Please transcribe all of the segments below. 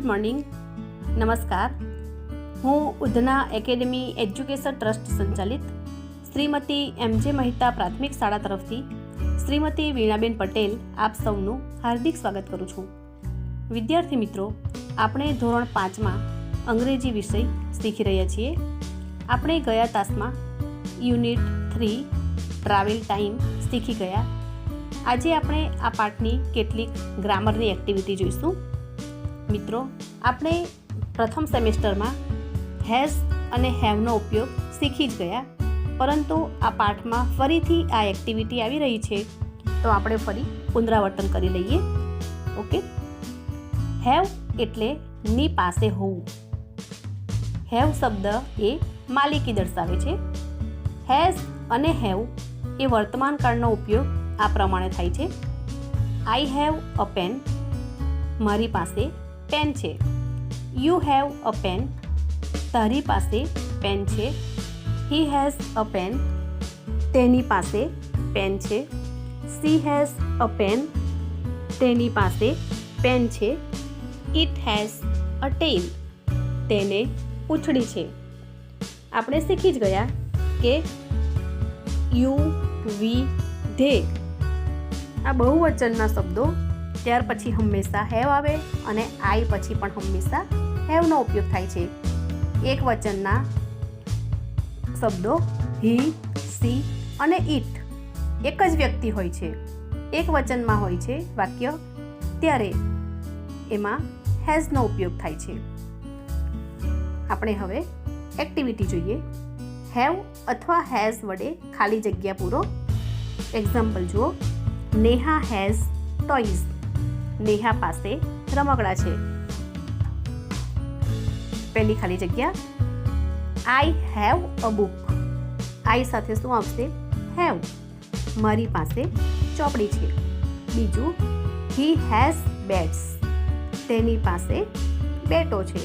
Good morning, નમસ્કાર. હું Udhna academy education trust સંચાલિત શ્રીમતી એમ.જે. મહેતા પ્રાથમિક શાળા તરફથી શ્રીમતી વીણાબેન પટેલ આપ સૌનું હાર્દિક સ્વાગત કરું છું. વિદ્યાર્થી મિત્રો, આપણે ધોરણ 5માં અંગ્રેજી વિષય શીખી રહ્યા છીએ. આપણે ગયા તાસમાં યુનિટ 3 ટ્રાવેલ ટાઈમ શીખી ગયા. આજે આપણે આ પાઠની કેટલીક ગ્રામરની એક્ટિવિટી જોઈશું. મિત્રો, આપણે પ્રથમ સેમેસ્ટરમાં હેઝ અને હેવનો ઉપયોગ શીખી જ ગયા, પરંતુ આ પાઠમાં ફરીથી આ એક્ટિવિટી આવી રહી છે, તો આપણે ફરી પુનરાવર્તન કરી લઈએ. ઓકે. હેવ એટલે ની પાસે હોવું. હેવ શબ્દ એ માલિકી દર્શાવે છે. હેઝ અને હેવ એ વર્તમાન કાળનો ઉપયોગ આ પ્રમાણે થાય છે. આઈ હેવ અ પેન, મારી પાસે પેન છે. યુ હેવ અ પેન, તારી પાસે પેન છે. હી હેઝ અ પેન, તેની પાસે પેન છે. સી હેઝ અ પેન, તેની પાસે પેન છે. ઇટ હેઝ અ ટેલ, તેને પૂંછડી છે. આપણે શીખી જ ગયા કે યુ, વી, ધે આ બહુવચનના શબ્દો, ત્યાર પછી હંમેશા હેવ આવે અને આઈ પછી પણ હંમેશા હેવનો ઉપયોગ થાય છે. એક વચનના શબ્દો હી, સી અને ઇટ એક જ વ્યક્તિ હોય છે, એક વચનમાં હોય છે વાક્ય, ત્યારે એમાં હેઝનો ઉપયોગ થાય છે. આપણે હવે એક્ટિવિટી જોઈએ. હેવ અથવા હેઝ વડે ખાલી જગ્યા પૂરો. એક્ઝામ્પલ જુઓ. નેહા હેઝ ટોયઝ, નેહા પાસે રમકડા છે. પહેલી ખાલી જગ્યા. આઈ હેવ અ બુક, આઈ સાથે શું આવશે? હેવ. મારી પાસે ચોપડી છે. બીજું, હી હેઝ બેટ્સ, તેની પાસે બેટો છે.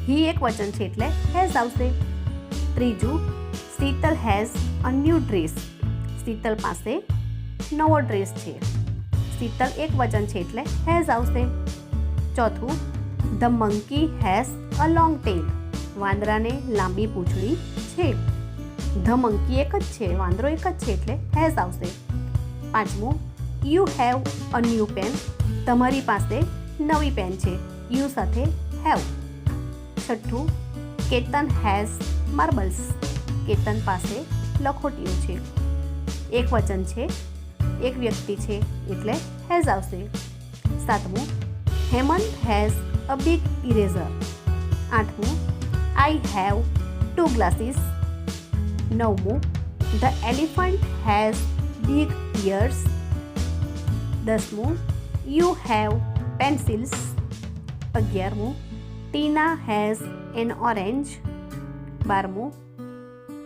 હી એક વચન છે એટલે હેઝ આવશે. ત્રીજું, Sheetal has a new dress, Sheetal પાસે નવો ડ્રેસ છે. શીતલ એક વચન છે એટલે હેઝ આવશે. ચોથું, the monkey has a long tail, વાંદરાને લાંબી પૂંછડી છે. ધ મંકી એક જ છે, વાંદરો એક જ છે એટલે હેઝ આવશે. પાંચમું, you have a new pen, તમારી પાસે નવી પેન છે. યુ સાથે હેવ. છઠ્ઠું, કેતન હેઝ માર્બલ્સ, કેતન પાસે લખોટીઓ છે. એક વચન છે, એક વ્યક્તિ છે એટલે હેઝ આવશે. સાતમું, Hemant has a big eraser. આઠમું, આઈ હેવ 2 ગ્લાસીસ. નવમું, the elephant has big ears. 10મું, યુ હેવ પેન્સિલ્સ. 11મું, ટીના હેઝ એન ઓરેન્જ. 12મું,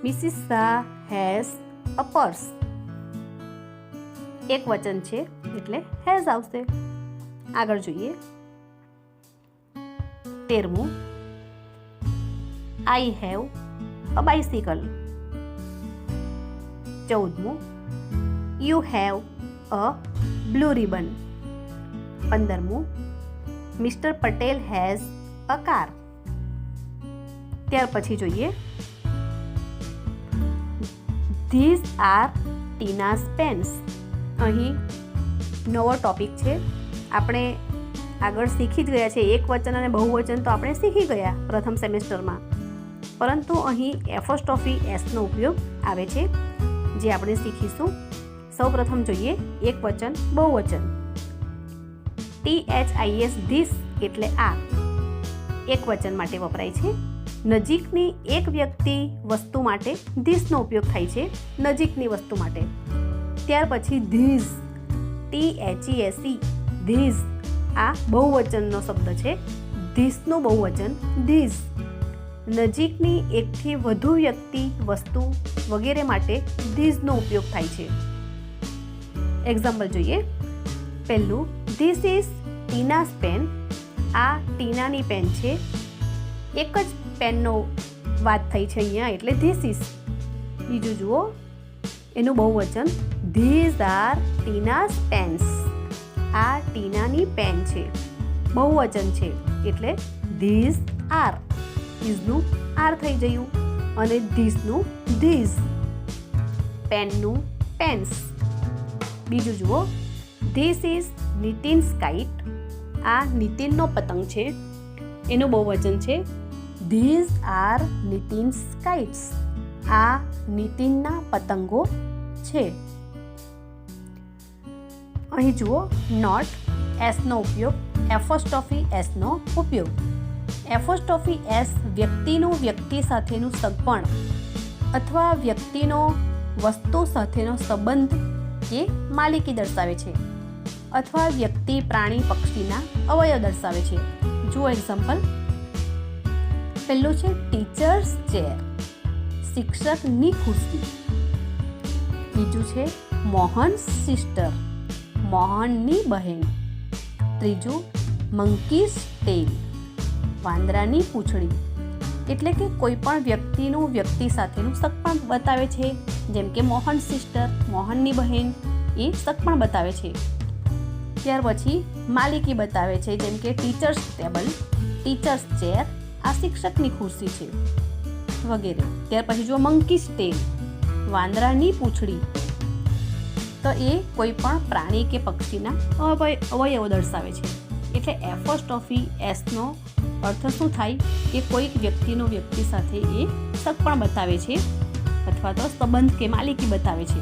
Mrs Shah has a purse. એક વચન છે એટલે હેઝ આવશે. આગળ જોઈએ. 13મું, આઈ હેવ અ બાઇસિકલ. 14મું, you have a blue ribbon. 15મું, mister Patel has a car. ત્યાર પછી જોઈએ. These are Tina's pens. અહીં નવો ટોપિક છે. આપણે આગળ શીખી જ ગયા છે. એક વચન અને બહુવચન તો આપણે શીખી ગયા પ્રથમ સેમેસ્ટરમાં, પરંતુ અહીં એપોસ્ટ્રોફી એસનો ઉપયોગ આવે છે, જે આપણે શીખીશું. સૌ પ્રથમ જોઈએ એક વચન, બહુવચન. THIS ધીસ એટલે આ એક વચન માટે વપરાય છે. નજીકની એક વ્યક્તિ વસ્તુ માટે ધીસનો ઉપયોગ થાય છે, નજીકની વસ્તુ માટે. ત્યાર પછી ધીઝ, THESE ધીઝ, આ બહુવચનનો શબ્દ છે. ધીસનું બહુવચન ધીઝ. નજીકની એકથી વધુ વ્યક્તિ, વસ્તુ વગેરે માટે ધીઝનો ઉપયોગ થાય છે. એક્ઝામ્પલ જોઈએ. પહેલું, ધીસ ઇઝ ટીનાસ પેન, આ ટીનાની પેન છે. એક જ પેનનો વાત થઈ છે અહીંયા એટલે ધીસ ઇઝ. બીજું જુઓ, એનું બહુવચન ધીઝ આર ટીનાસ પેન્સ, આ ટીનાની પેન છે. બહુવચન છે એટલે ધીસ આર. ઇઝનું આર થઈ ગયું અને ધીસનું ધીઝ. પેનનું પેન્સ. બીજું જુઓ, ધીસ ઇઝ નીતિન્સ કાઇટ. આ નીતિનનો પતંગ છે, એનું બહુવચન છે ધીઝ આર નીતિન્સ કાઇટ્સ. આ નીતિનના પતંગો છે. અહીં જુઓ, નોટ એસનો ઉપયોગ, એપોસ્ટ્રોફી એસનો ઉપયોગ. એપોસ્ટ્રોફી એસ વ્યક્તિનું વ્યક્તિ સાથેનું સગપણ અથવા વ્યક્તિનો વસ્તુ સાથેનો સંબંધ કે માલિકી દર્શાવે છે અથવા વ્યક્તિ, પ્રાણી, પક્ષીના અવયવ દર્શાવે છે. જુઓ એક્ઝામ્પલ. પહેલું છે ટીચર્સ ચેર, શિક્ષકની ખુરશી. બીજું છે મોહન્સ સિસ્ટર, મોહનની બહેન. ત્રીજું મંકીઝ ટેલ, વાંદરાની પૂંછડી. એટલે કે કોઈ પણ વ્યક્તિનું વ્યક્તિ સાથેનું સગપણ બતાવે છે, જેમ કે મોહન સિસ્ટર, મોહનની બહેન એ સગપણ બતાવે છે. ત્યાર પછી માલિકી બતાવે છે, જેમ કે ટીચર્સ ટેબલ, ટીચર્સ ચેર, આ શિક્ષકની ખુરશી છે વગેરે. ત્યાર પછી જો મંકીઝ ટેલ, વાંદરાની પૂંછડી, તો એ કોઈ પણ પ્રાણી કે પક્ષીના અવયવો દર્શાવે છે. એટલે એપોસ્ટ્રોફી એસનો અર્થ શું થાય કે કોઈક વ્યક્તિનો વ્યક્તિ સાથે એ સગપણ બતાવે છે અથવા તો સંબંધ કે માલિકી બતાવે છે.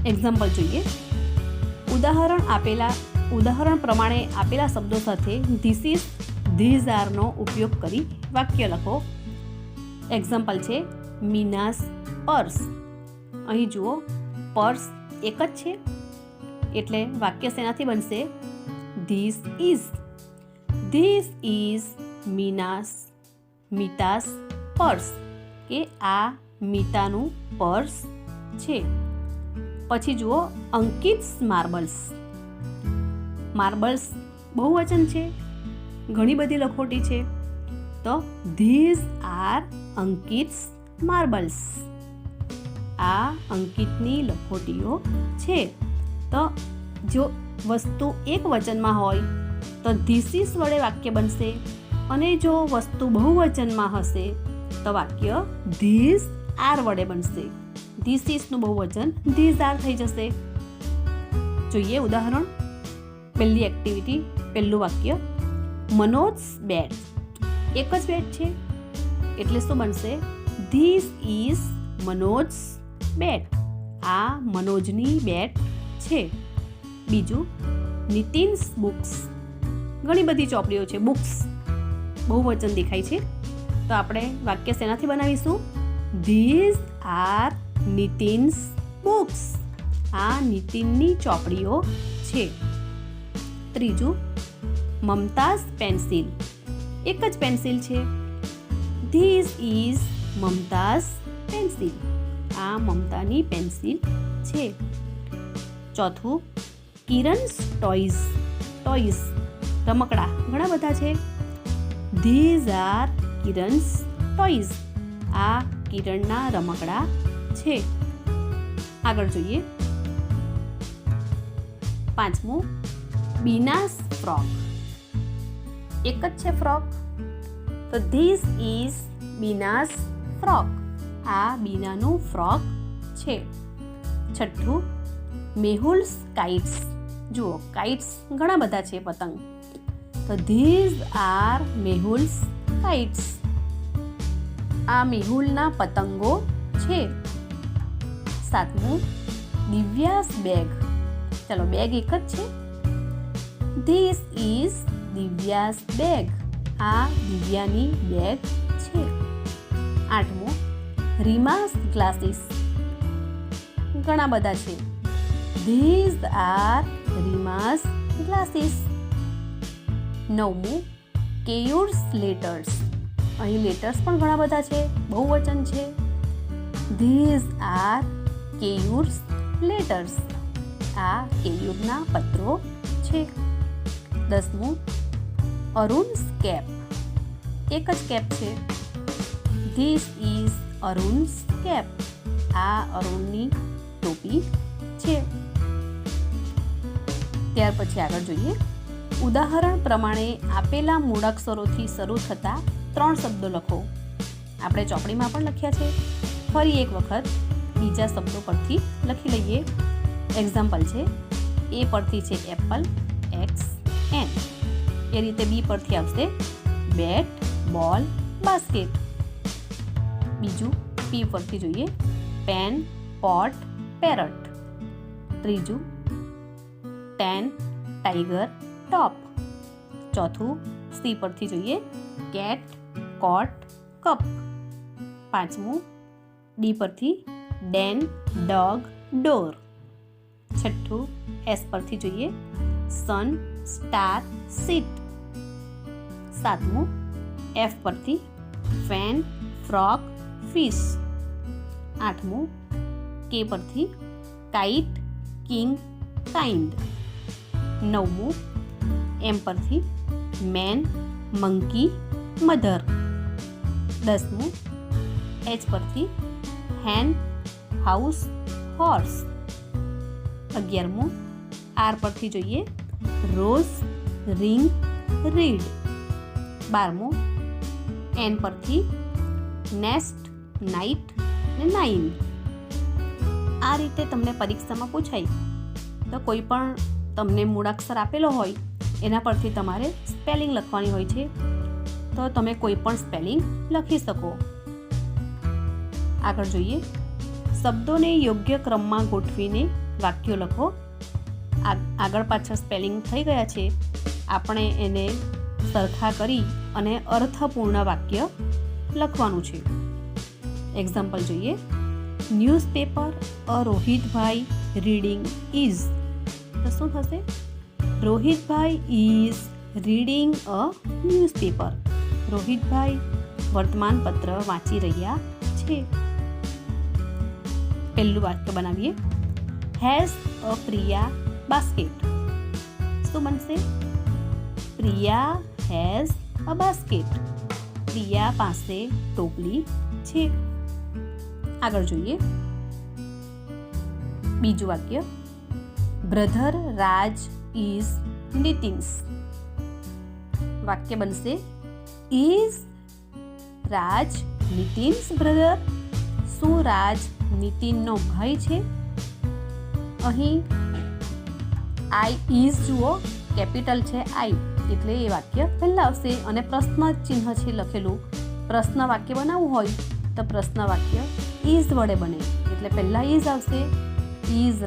એક્ઝામ્પલ જોઈએ. ઉદાહરણ પ્રમાણે આપેલા શબ્દો સાથે ધીસ ઇઝ, ધીઝ આરનો ઉપયોગ કરી વાક્ય લખો. એક્ઝામ્પલ છે મીનાસ પર્સ. અહીં જુઓ, પર્સ એક જ છે એટલે વાક્ય શેનાથી બનશે? This is. This is Meeta's purse, કે આ મીતાનું પર્સ છે. પછી જુઓ અંકિત્સ માર્બલ્સ. માર્બલ્સ બહુવચન છે, ઘણી બધી લખોટી છે, તો ધીઝ આર અંકિત્સ માર્બલ્સ. આ અંકિતની લખોટીઓ છે. તો જો વસ્તુ એક વચનમાં હોય તો ધીસ ઇઝ વડે વાક્ય બનશે, અને જો વસ્તુ બહુવચનમાં હશે તો વાક્ય ધીઝ આર વડે બનશે. ધીસ ઇઝનું બહુવચન ધીઝ આર થઈ જશે. જોઈએ ઉદાહરણ. પહેલી એક્ટિવિટી, પહેલું વાક્ય, મનોજ્સ બેટ. એક જ બેટ છે એટલે શું બનશે? ધીસ ઇઝ મનોજ્સ બેટ. આ મનોજની બેટ છે. બીજું, નીતિન્સ બુક્સ. ઘણી બધી ચોપડીઓ છે, બુક્સ બહુવચન દેખાય છે, તો આપણે વાક્ય શેનાથી બનાવીશું? These are Nitin's books. આ નીતિનની ચોપડીઓ છે. ત્રીજું, મમતાઝ પેન્સિલ. એક જ પેન્સિલ છે. This is Mamta's pencil. આ મમતાની પેન્સિલ છે. ચોથું, કિરન્સ ટોયઝ. ટોયઝ રમકડા ઘણા બધા છે. These are Kiran's toys. આ કિરણના રમકડા છે. આગળ જોઈએ. પાંચમું, બીનાસ ફ્રોક. એક જ છે ફ્રોક, તો ધીઝ ઇઝ બીનાસ ફ્રોક. આ બીનાનું ફ્રોક છે. છઠ્ઠું, મેહુલ્સ કાઇટ્સ. જુઓ, કાઇટ્સ ઘણા બધા છે પતંગ, તો ધીઝ આર મેહુલ્સ કાઇટ્સ. આ મેહુલના પતંગો છે. સાતમું, દિવ્યાસ બેગ. ચલો, બેગ એક જ છે. This is Divya's bag. આ દિવ્યાની બેગ છે. આઠમું, રીમાસ ગ્લાસીસ. ઘણા બધા છે. These are Reema's glasses. નવમું, કેયુર્સ લેટર્સ. અહીં લેટર્સ પણ ઘણા બધા છે, બહુવચન છે. These are Keyur's letters. આ કેયુરના પત્રો છે. દસમું, અરુણ્સ કેપ. એક જ કેપ છે. This is Arun's cap. આ અરુણની ટોપી છે. ત્યાર પછી આગળ જોઈએ. ઉદાહરણ પ્રમાણે આપેલા મૂળાક્ષરોથી શરૂ થતા 3 શબ્દો લખો. આપણે ચોપડીમાં પણ લખ્યા છે. ફરી એક વખત બીજા શબ્દો પરથી લખી લઈએ. એક્ઝામ્પલ છે, એ પરથી છે એપલ, એક્સ એન. એ રીતે બી પરથી આવશે બેટ, બોલ, બાસ્કેટ. બીજું પી પરથી જોઈએ પેન, પોટ, પેરટ. ત્રીજું ટેન, ટાઈગર, ટોપ. ચોથું સી પરથી જોઈએ કેટ, કોટ, કપ. પાંચમું ડી પરથી ડેન, ડોગ, ડોર. છઠ્ઠું એસ પરથી જોઈએ સન, સ્ટાર, સીટ. સાતમું એફ પરથી ફેન, ફ્રોક, ફિશ. આઠમું કે પરથી કાઇટ, કિંગ, કાઇન્ડ. નવમું એમ પરથી મેન, મંકી, મધર. 10મું એચ પરથી હેન, હાઉસ, હોર્સ. 11મું આર પરથી જોઈએ રોઝ, રિંગ, રીડ. 12મું એન પરથી નેસ્ટ, નાઇટ ને નાઇન. આ રીતે તમને પરીક્ષામાં પૂછાય તો કોઈ પણ તમને મૂળાક્ષર આપેલો હોય એના પરથી તમારે સ્પેલિંગ લખવાની હોય છે, તો તમે કોઈ પણ સ્પેલિંગ લખી શકો. આગળ જોઈએ, શબ્દોને યોગ્ય ક્રમમાં ગોઠવીને વાક્યો લખો. આગળ પાછળ સ્પેલિંગ થઈ ગયા છે, આપણે એને સરખા કરી અને અર્થપૂર્ણ વાક્ય લખવાનું છે. એક્ઝામ્પલ જોઈએ, newspaper a Rohitbhai reading is. તો શું થશે? રોહિતભાઈ ઇઝ રીડિંગ અ ન્યૂઝપેપર. રોહિતભાઈ વર્તમાનપત્ર વાંચી રહ્યા છે. પહેલું વાક્ય બનાવીએ, હેઝ અ પ્રિયા બાસ્કેટ. શું બનશે? Priya has a basket. Priya પાસે ટોપલી છે. આગળ જોઈએ, બીજું વાક્ય, બ્રધર રાજ ઇઝ નિતિન્સ. વાક્ય બનશે ઇઝ રાજ નિતિન્સ બ્રધર. શું રાજ નિતિનનો ભાઈ છે? અહીં આઈ ઇઝ જુઓ, કેપિટલ છે આઈ, એટલે એ વાક્ય પહેલા આવશે અને પ્રશ્ન ચિહ્ન છે લખેલું. પ્રશ્ન વાક્ય બનાવવું હોય તો પ્રશ્ન વાક્ય ઇઝ વડે બને, એટલે પહેલા ઇઝ આવશે. Is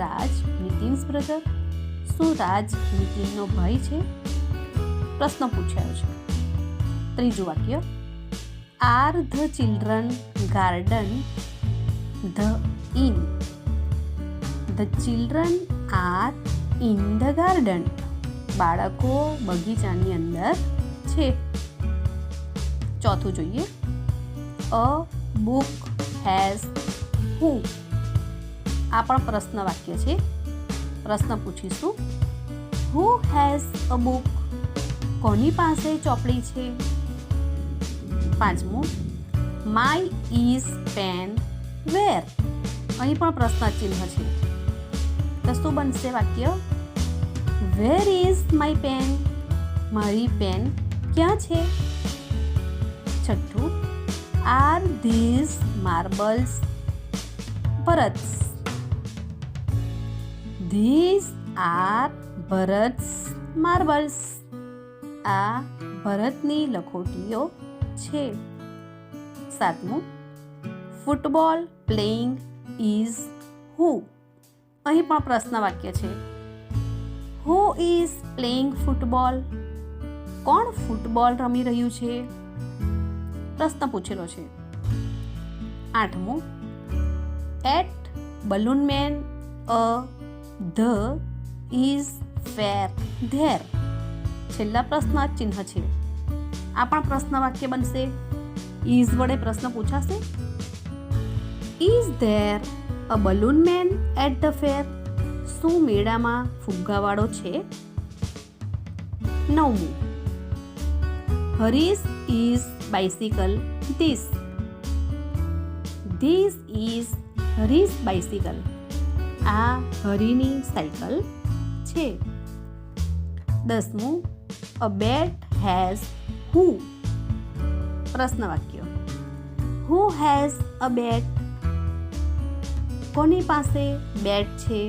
Raj Nitin's brother. શું રાજ નિતિનનો ભાઈ છે? પ્રશ્ન પૂછાયો છે. ત્રીજું વાક્ય, are the children garden the in. The children are in the garden. બાળકો બગીચાની અંદર છે. ચોથું જોઈએ, અ બુક હેઝ હુ. આ પણ પ્રશ્ન વાક્ય છે. પ્રશ્ન પૂછીશું, હુ હેઝ અ બુક. કોની પાસે ચોપડી છે? પાંચમું, માય ઇઝ પેન વેર. અહીં પણ પ્રશ્ન ચિહ્ન છે. તો શું બનશે વાક્ય? Where is my pen. મારી પેન ક્યાં છે? છઠ્ઠું, are these marbles Bharat's. These are Bharat's marbles. આ ભરતની લખોટીઓ છે. સાતમું, ફૂટબોલ પ્લેઇંગ ઇઝ હુ. અહીં પણ પ્રશ્ન વાક્ય છે. Who is playing football. કોણ ફૂટબોલ રમી રહ્યું છે? પ્રશ્ન પૂછેલો છે. આઠમું, at balloon man a the is fair there. છેલ્લા પ્રશ્ન ચિહ્ન છે. આ પણ પ્રશ્ન વાક્ય બનશે. ઇઝ વડે પ્રશ્ન પૂછાશે. Is there a balloon man at the fair. શું મેળામાં ફુગ્ગાવાળો છે? નવમું, Harish is bicycle this. This is Harish bicycle. આ હરીની સાયકલ છે. 10મું, અ બેટ હેઝ હુ. પ્રશ્ન વાક્ય, હુ હેઝ અ બેટ? કોની પાસે બેટ છે?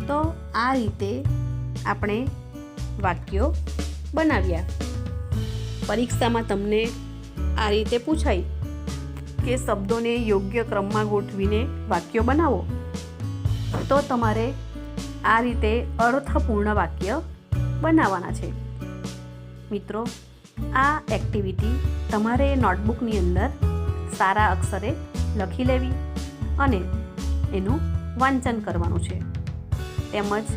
તો આ રીતે આપણે વાક્યો બનાવ્યા. પરીક્ષામાં તમને આ રીતે પૂછાય કે શબ્દોને યોગ્ય ક્રમમાં ગોઠવીને વાક્યો બનાવો, તો તમારે આ રીતે અર્થપૂર્ણ વાક્ય બનાવવાના છે. મિત્રો, આ એક્ટિવિટી તમારે નોટબુકની અંદર સારા અક્ષરે લખી લેવી અને એનું વાંચન કરવાનું છે. તેમજ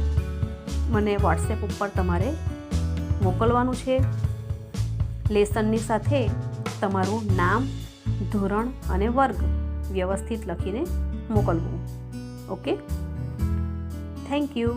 મને વોટ્સએપ ઉપર તમારે મોકલવાનું છે. લેસનની સાથે તમારું નામ, ધોરણ અને વર્ગ વ્યવસ્થિત લખીને મોકલવું. Okay, thank you.